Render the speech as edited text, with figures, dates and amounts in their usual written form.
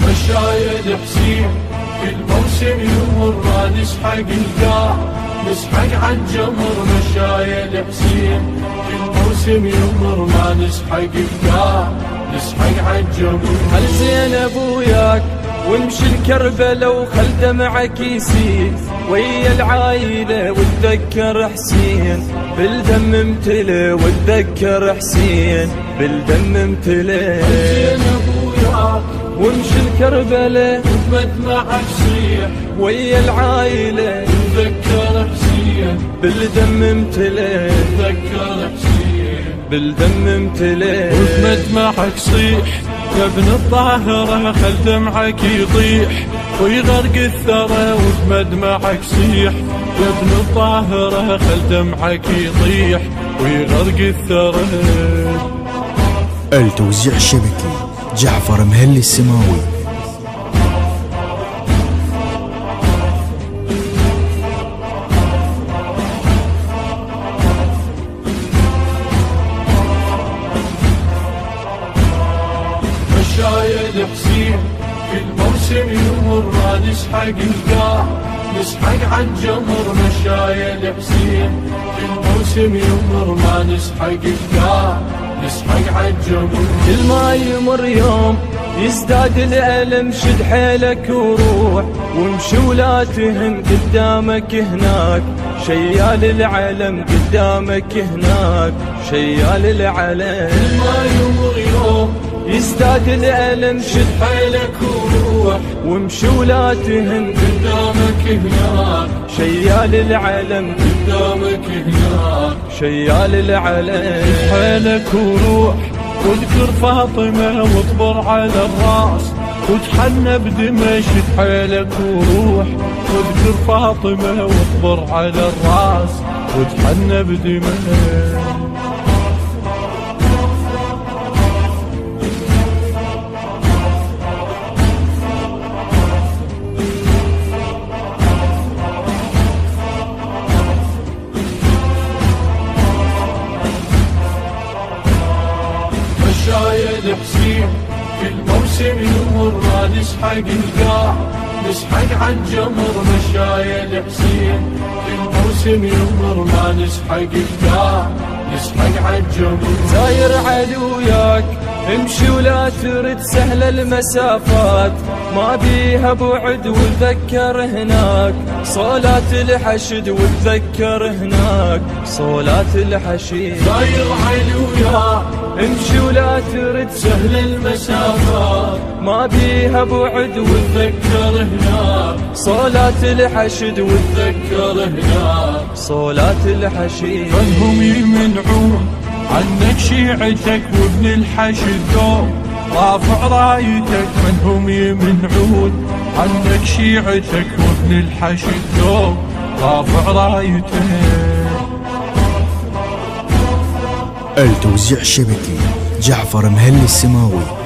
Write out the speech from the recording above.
مشايد حسين كل موسم يمر ما نسحق القاع، نسحق عالجمر. مشايد حسين كل موسم يمر ما نسحق القاع، نسحق عالجمر. هل زينب وياك وامشي الكربلة وخل دمعك يسيل ويا العايلة وتذكر حسين بالدم امتلي، وتذكر حسين بالدم امتلي. زينب وياك وامشي الكربلة وبدمعك صيح ويا العايلة تذكر حسين بالدم امتلي، تذكر حسين بالدم امتلي. وبمدمعك صيح يا ابن الطاهرة خل دمعك يطيح ويغرق الثرى. وبمدمعك صيح يا ابن الطاهرة خل دمعك يطيح ويغرق الثرى. التوزيع الشبكي جعفر مهلي السماوي. مشايد حسين كل موسم يمر ما نسحق القاع، نسحق عالجمر. مشايد حسين كل موسم يمر ما نسحق القاع، نسحق عالجمر. كل ما يمر يوم يزداد الألم، شد حيلك وروح وامشي ولا تهم قدامك هناك شيال العلم، قدامك هناك شيال العلم. كل ما يمر يوم يزداد الألم، شد حيلك وروح وامشي ولا تهم قدامك هناك شيال العلم، قدامك هناك شيال العلم. حيلك وروح واذكر فاطمة واطبر على الراس وتحنى بدمى. شد حيلك وروح واذكر فاطمة واطبر على الراس وتحنى بدمى. مشايد حسين كل موسم يمر ما نسحق القاع، نسحق عالجمر. مشايد حسين كل موسم يمر ما نسحق القاع، نسحق عالجمر. ساير عدوياك امشي ولا ترد سهل المسافات، ما بيها بعد وتذكر هناك صولات الحشد، وتذكر هناك صولات الحشد. ساير عدوياك امشي ولا ترد سهل المسافات، ما بيها بعد وتذكر هناك صولات الحشد، وتذكر هناك صولات الحشد. فانهم يمنعون عنك شيعتك وابن الحشد دوم رافع رايتك. منهم يمنعون عنك شيعتك وابن الحشد دوم رافع رايتك. التوزيع الشبكي جعفر مهلي السماوي.